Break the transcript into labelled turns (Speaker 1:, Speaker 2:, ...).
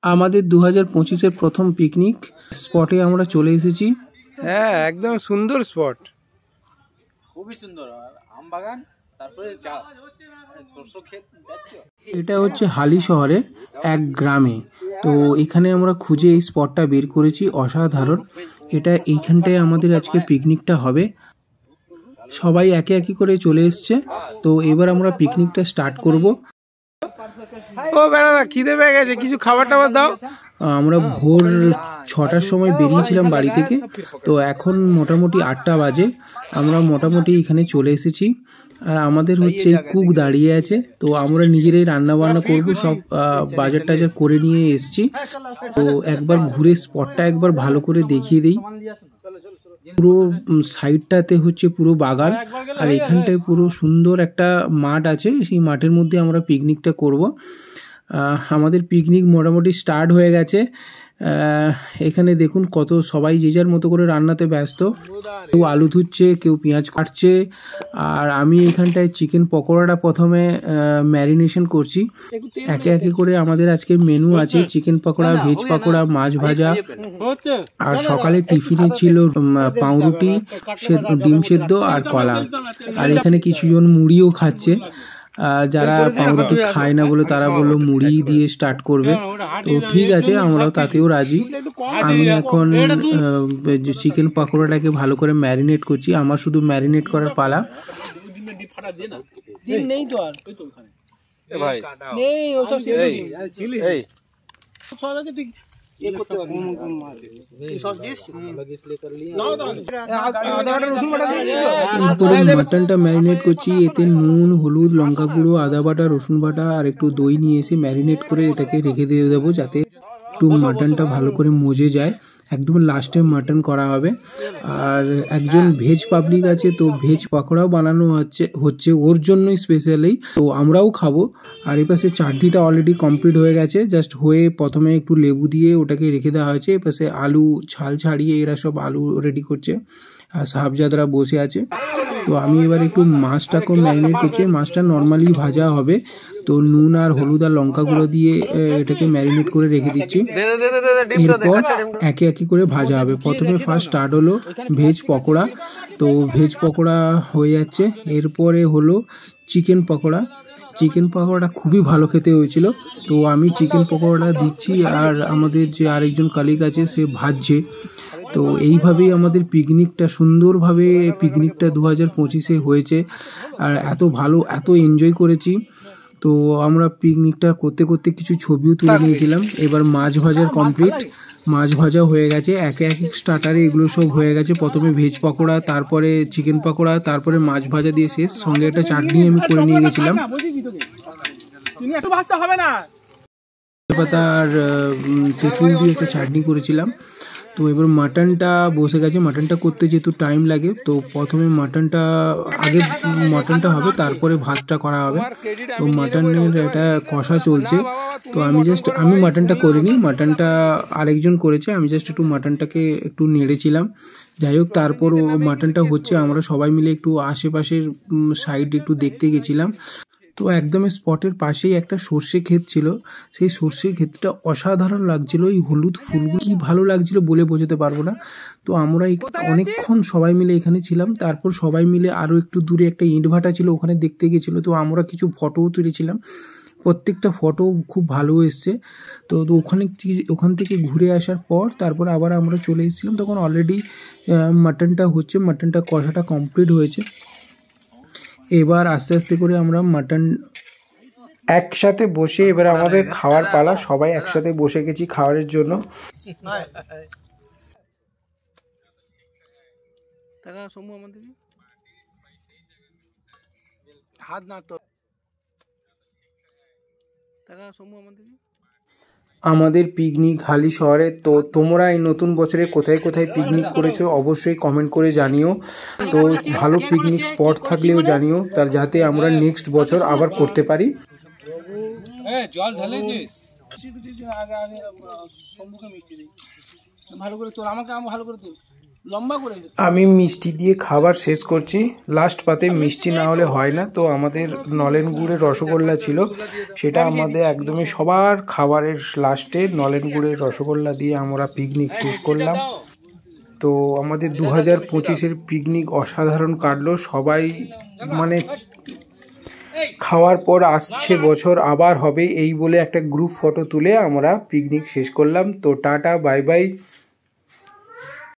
Speaker 1: আমাদের 2025-এর প্রথম পিকনিক স্পটে আমরা চলে এসেছি।
Speaker 2: হ্যাঁ, একদম সুন্দর স্পট,
Speaker 3: খুবই সুন্দর। আম বাগান, তারপরে চাষ, সরষে ক্ষেত।
Speaker 1: এটা হচ্ছে হালি শহরে এক গ্রামে। তো এখানে আমরা খুঁজে এই স্পটটা বের করেছি, অসাধারণ। এইখানটায় আমাদের আজকে পিকনিকটা হবে। সবাই একে একে করে চলে এসছে। তো এবার আমরা পিকনিকটা স্টার্ট করব।
Speaker 2: ও বেড়া খিদে পেয়ে গেছে, কিছু খাবার টাবার দাও।
Speaker 1: আমরা ভোর 6টার সময় বেরিয়েছিলাম বাড়ি থেকে। তো এখন মোটামুটি 8টা বাজে। আমরা মোটামুটি এখানে চলে এসেছি। আর আমাদের হচ্ছে কুক দাঁড়িয়ে আছে। তো আমরা নিজেরাই রান্না বান্না করবো, সব বাজার টাজার করে নিয়ে এসেছি। তো একবার ঘুরে স্পটটা একবার ভালো করে দেখিয়ে দিই। পুরো সাইডটাতে হচ্ছে পুরো বাগান, আর এখানটায় পুরো সুন্দর একটা মাঠ আছে। সেই মাঠের মধ্যে আমরা পিকনিকটা করব। আমাদের পিকনিক মোটামুটি স্টার্ট হয়ে গেছে। এখানে দেখুন কত সবাই যে যার মতো করে রান্নাতে ব্যস্ত। কেউ আলু ধুচ্ছে, কেউ পেঁয়াজ কাটছে। আর আমি এখানটায় চিকেন পকোড়াটা প্রথমে ম্যারিনেশন করছি। একে একে করে আমাদের আজকে মেনু আছে চিকেন পকোড়া, ভেজ পকোড়া, মাছ ভাজা। আর সকালে টিফিনে ছিল পাউরুটি, ডিম সেদ্ধ আর কলা। আর এখানে কিছুজন মুড়িও খাচ্ছে। যারা পাউরুটি খায় না বলে তারা বললো মুড়ি দিয়ে স্টার্ট করবে। তো ঠিক আছে, আমরাও তাতেও রাজি। আমি এখন চিকেন পকোড়াটাকে ভালো করে ম্যারিনেট করছি। আমার শুধু ম্যারিনেট করার পালা। মাটনটা ম্যারিনেট করছি। এতে নুন, হলুদ, লঙ্কা গুঁড়ো, আদা বাটা, রসুন বাটা আর একটু দই নিয়ে এসে ম্যারিনেট করে এটাকে রেখে দিয়ে দেবো, যাতে একটু মাটনটা ভালো করে মজে যায়। একদম লাস্টে মাটন করা হবে। আর একজন ভেজ পাবলিক আছে, তো ভেজ পকোড়াও বানানো হচ্ছে ওর জন্যই স্পেশালি। তো আমরাও খাবো। আর এই পাশে চাটনিটা অলরেডি কমপ্লিট হয়ে গেছে। জাস্ট হয়ে প্রথমে একটু লেবু দিয়ে ওটাকে রেখে দেওয়া হয়েছে। এই পাশে আলু ছাল ছাড়িয়ে এরা সব আলু রেডি করছে। আর সাহাবজাদরা বসে আছে। তো আমি এবার একটু মাছটাকেও ম্যারিনেট করছি। মাছটা নর্মালি ভাজা হবে। তো নুন আর হলুদ আর লঙ্কা গুঁড়ো দিয়ে এটাকে ম্যারিনেট করে রেখে দিচ্ছি। এরপর একে একে করে ভাজা হবে। প্রথমে ফার্স্ট স্টার্ট হলো ভেজ পকোড়া। তো ভেজ পকোড়া হয়ে যাচ্ছে। এরপরে হলো চিকেন পকোড়া। চিকেন পকোড়াটা খুবই ভালো খেতে হয়েছিল। তো আমি চিকেন পকোড়াটা দিচ্ছি, আর আমাদের যে আরেকজন কালিগ আছে সে ভাজছে। তো এইভাবেই আমাদের পিকনিকটা সুন্দরভাবে 2025-এ হয়েছে। আর এত ভালো, এত এনজয় করেছি। তো আমরা পিকনিকটা করতে করতে কিছু ছবিও তুলে নিয়েছিলাম। এবার মাছ ভাজার কমপ্লিট, মাছ ভাজা হয়ে গেছে। একে একে স্টার্টারে এগুলো সব হয়ে গেছে। প্রথমে ভেজ পকোড়া, তারপরে চিকেন পকোড়া, তারপরে মাছ ভাজা দিয়ে শেষ। সঙ্গে একটা চাটনি আমি করে নিয়ে গেছিলাম। পাতা আর তেঁতুল দিয়ে একটা চাটনি করেছিলাম। তো এবার মাটনটা বসে গেছে। মাটনটা করতে যেহেতু টাইম লাগে, তো প্রথমে আগে মাটনটা হবে, তারপরে ভাতটা করা হবে। তো মাটনের একটা কষা চলছে। তো আমি মাটনটা করিনি, মাটনটা আরেকজন করেছে। আমি জাস্ট একটু মাটনটাকে একটু নেড়েছিলাম। যাই হোক, তারপর মাটনটা হচ্ছে। আমরা সবাই মিলে একটু আশেপাশের সাইড একটু দেখতে গেছিলাম। তো একদম স্পটের পাশেই একটা সর্ষে ক্ষেত ছিল। সেই সর্ষে ক্ষেতটা অসাধারণ লাগছিল। এই হলুদ ফুলগুলো কি ভালো লাগছিল বলে বোঝাতে পারবো না। তো আমরা অনেকক্ষণ সবাই মিলে এখানে ছিলাম। তারপর সবাই মিলে আরও একটু দূরে একটা ইটভাটা ছিল, ওখানে দেখতে গেছিলো। তো আমরা কিছু ফটোও তুলেছিলাম। প্রত্যেকটা ফটো খুব ভালো এসছে। তো ওখান থেকে ঘুরে আসার পর তারপর আবার আমরা চলে এসেছিলাম। তখন অলরেডি মাটনটা কষাটা কমপ্লিট হয়েছে। এবার আস্তে আস্তে করে আমরা মাটন একসাথে বসে, এবার আমাদের খাওয়ার পালা। সবাই একসাথে বসে গেছি খাওয়ারের জন্য। আমাদের পিকনিক হালি শহরে। তো তোমরা এই নতুন বছরে কোথায় কোথায় পিকনিক করেছো অবশ্যই কমেন্ট করে জানিও। তো ভালো পিকনিক স্পট থাকলেও জানিও, তার যাতে আমরা নেক্সট বছর আবার করতে পারি। জল ঢালেছিস ভালো করে তোর, আমাকে ভালো করে তোর। আমি মিষ্টি দিয়ে খাবার শেষ করছি। লাস্ট পাতে মিষ্টি না হলে হয় না, তো আমাদের নলেন গুড়ের রসগোল্লা ছিল, সেটা আমাদের একদমই সবার খাবারের লাস্টে নলেন গুড়ের রসগোল্লা দিয়ে আমরা পিকনিক শেষ করলাম। তো আমাদের 2025-এর পিকনিক অসাধারণ কাটলো। সবাই মানে খাওয়ার পর আসছে বছর আবার হবে এই বলে একটা গ্রুপ ফটো তুলে আমরা পিকনিক শেষ করলাম। তো টাটা, বাই বাই।